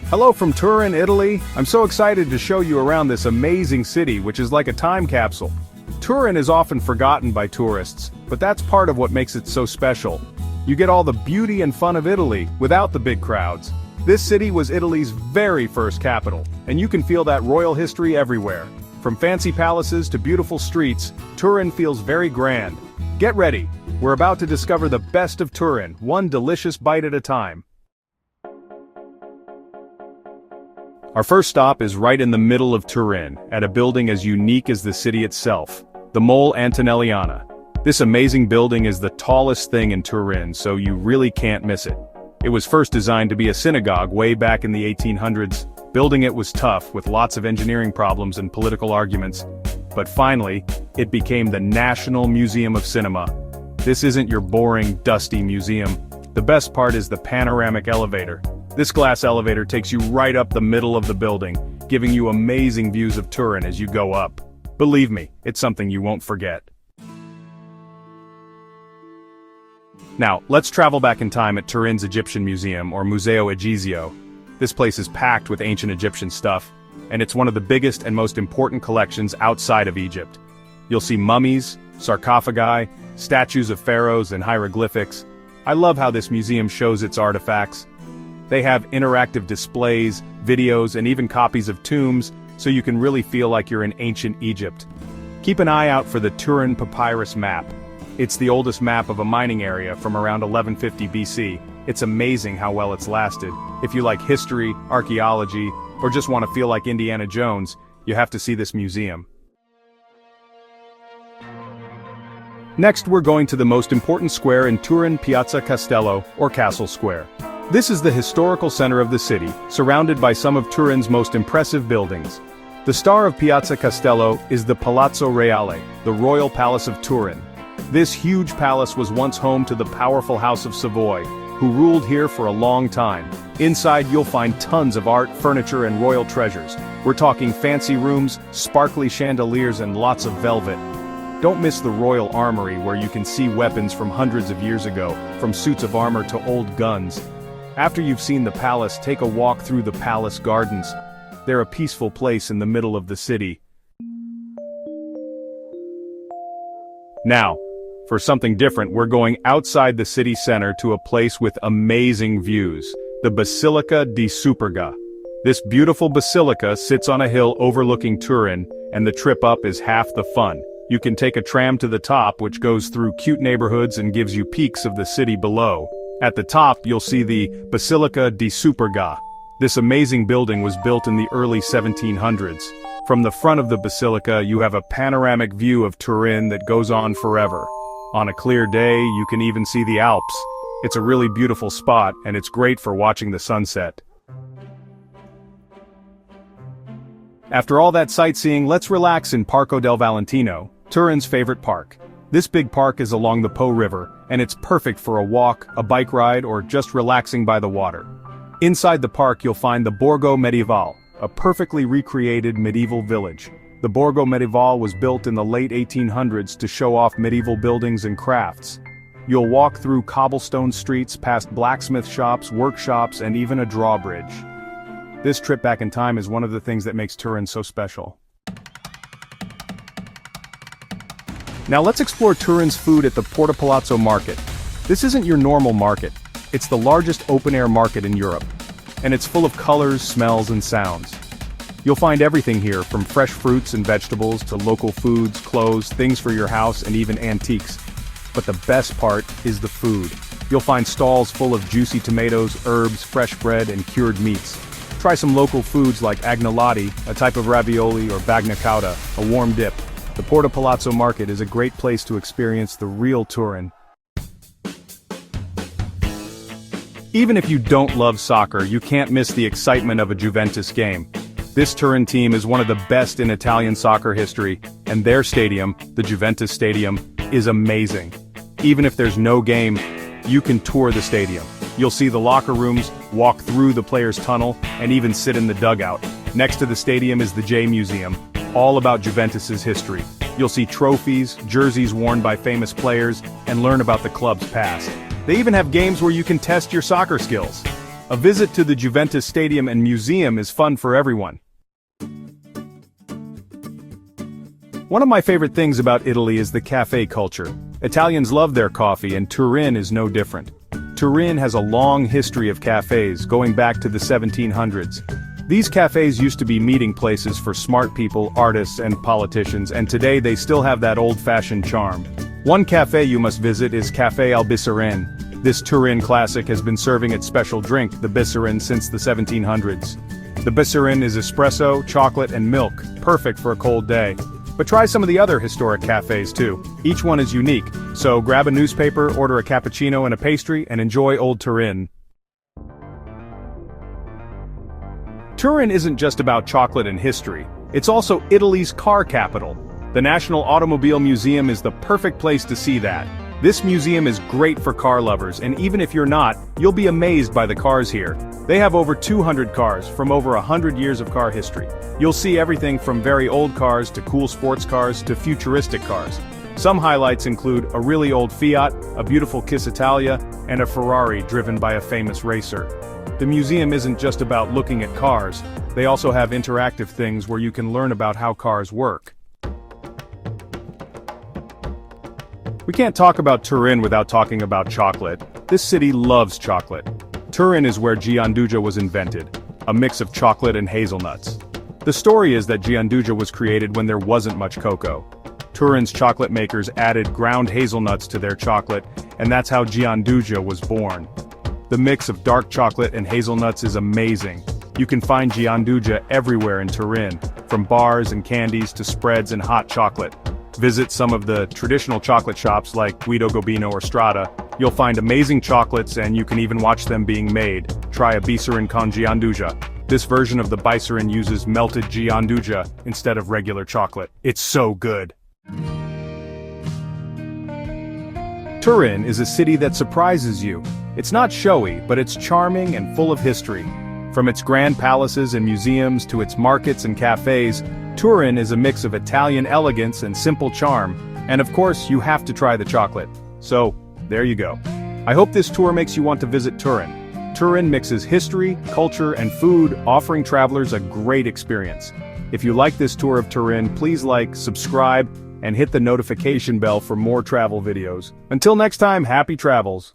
Hello from Turin, Italy. I'm so excited to show you around this amazing city, which is like a time capsule. Turin is often forgotten by tourists, but that's part of what makes it so special. You get all the beauty and fun of Italy, without the big crowds. This city was Italy's very first capital, and you can feel that royal history everywhere. From fancy palaces to beautiful streets, Turin feels very grand. Get ready, we're about to discover the best of Turin, one delicious bite at a time. Our first stop is right in the middle of Turin, at a building as unique as the city itself, the Mole Antonelliana. This amazing building is the tallest thing in Turin, so you really can't miss it. It was first designed to be a synagogue way back in the 1800s. Building it was tough, with lots of engineering problems and political arguments. But finally, it became the National Museum of Cinema. This isn't your boring, dusty museum. The best part is the panoramic elevator. This glass elevator takes you right up the middle of the building, giving you amazing views of Turin as you go up. Believe me, it's something you won't forget. Now, let's travel back in time at Turin's Egyptian Museum, or Museo Egizio. This place is packed with ancient Egyptian stuff, and it's one of the biggest and most important collections outside of Egypt. You'll see mummies, sarcophagi, statues of pharaohs, and hieroglyphics. I love how this museum shows its artifacts. They have interactive displays, videos, and even copies of tombs, so you can really feel like you're in ancient Egypt. Keep an eye out for the Turin Papyrus map. It's the oldest map of a mining area from around 1150 BC. It's amazing how well it's lasted. If you like history, archaeology, or just want to feel like Indiana Jones, you have to see this museum. Next, we're going to the most important square in Turin, Piazza Castello, or Castle Square. This is the historical center of the city, surrounded by some of Turin's most impressive buildings. The star of Piazza Castello is the Palazzo Reale, the Royal Palace of Turin. This huge palace was once home to the powerful House of Savoy, who ruled here for a long time. Inside you'll find tons of art, furniture, and royal treasures. We're talking fancy rooms, sparkly chandeliers, and lots of velvet. Don't miss the Royal Armory, where you can see weapons from hundreds of years ago, from suits of armor to old guns. After you've seen the palace, take a walk through the palace gardens. They're a peaceful place in the middle of the city. Now, for something different, we're going outside the city center to a place with amazing views, the Basilica di Superga. This beautiful basilica sits on a hill overlooking Turin, and the trip up is half the fun. You can take a tram to the top, which goes through cute neighborhoods and gives you peeks of the city below. At the top, you'll see the Basilica di Superga. This amazing building was built in the early 1700s. From the front of the basilica, you have a panoramic view of Turin that goes on forever. On a clear day, you can even see the Alps. It's a really beautiful spot, and it's great for watching the sunset. After all that sightseeing, let's relax in Parco del Valentino, Turin's favorite park. This big park is along the Po River, and it's perfect for a walk, a bike ride, or just relaxing by the water. Inside the park you'll find the Borgo Medievale, a perfectly recreated medieval village. The Borgo Medievale was built in the late 1800s to show off medieval buildings and crafts. You'll walk through cobblestone streets, past blacksmith shops, workshops, and even a drawbridge. This trip back in time is one of the things that makes Turin so special. Now let's explore Turin's food at the Porta Palazzo Market. This isn't your normal market. It's the largest open-air market in Europe. And it's full of colors, smells, and sounds. You'll find everything here, from fresh fruits and vegetables to local foods, clothes, things for your house, and even antiques. But the best part is the food. You'll find stalls full of juicy tomatoes, herbs, fresh bread, and cured meats. Try some local foods like agnolotti, a type of ravioli, or bagna cauda, a warm dip. The Porta Palazzo Market is a great place to experience the real Turin. Even if you don't love soccer, you can't miss the excitement of a Juventus game. This Turin team is one of the best in Italian soccer history, and their stadium, the Juventus Stadium, is amazing. Even if there's no game, you can tour the stadium. You'll see the locker rooms, walk through the players' tunnel, and even sit in the dugout. Next to the stadium is the J Museum, all about Juventus's history. You'll see trophies, jerseys worn by famous players, and learn about the club's past. They even have games where you can test your soccer skills. A visit to the Juventus Stadium and Museum is fun for everyone. One of my favorite things about Italy is the cafe culture. Italians love their coffee, and Turin is no different. Turin has a long history of cafes, going back to the 1700s. These cafes used to be meeting places for smart people, artists, and politicians, and today they still have that old-fashioned charm. One cafe you must visit is Café al Bicerin. This Turin classic has been serving its special drink, the Bicerin, since the 1700s. The Bicerin is espresso, chocolate, and milk, perfect for a cold day. But try some of the other historic cafes too. Each one is unique, so grab a newspaper, order a cappuccino and a pastry, and enjoy Old Turin. Turin isn't just about chocolate and history, it's also Italy's car capital. The National Automobile Museum is the perfect place to see that. This museum is great for car lovers, and even if you're not, you'll be amazed by the cars here. They have over 200 cars, from over 100 years of car history. You'll see everything from very old cars to cool sports cars to futuristic cars. Some highlights include a really old Fiat, a beautiful Kiss Italia, and a Ferrari driven by a famous racer. The museum isn't just about looking at cars, they also have interactive things where you can learn about how cars work. We can't talk about Turin without talking about chocolate. This city loves chocolate. Turin is where Gianduja was invented, a mix of chocolate and hazelnuts. The story is that Gianduja was created when there wasn't much cocoa. Turin's chocolate makers added ground hazelnuts to their chocolate, and that's how Gianduja was born. The mix of dark chocolate and hazelnuts is amazing. You can find Gianduja everywhere in Turin, from bars and candies to spreads and hot chocolate. Visit some of the traditional chocolate shops like Guido Gobino or Strada. You'll find amazing chocolates, and you can even watch them being made. Try a Bicerin con Gianduja. This version of the Bicerin uses melted Gianduja instead of regular chocolate. It's so good. Turin is a city that surprises you. It's not showy, but it's charming and full of history. From its grand palaces and museums to its markets and cafes, Turin is a mix of Italian elegance and simple charm. And of course, you have to try the chocolate. So, there you go. I hope this tour makes you want to visit Turin. Turin mixes history, culture, and food, offering travelers a great experience. If you like this tour of Turin, please like, subscribe, and hit the notification bell for more travel videos. Until next time, happy travels!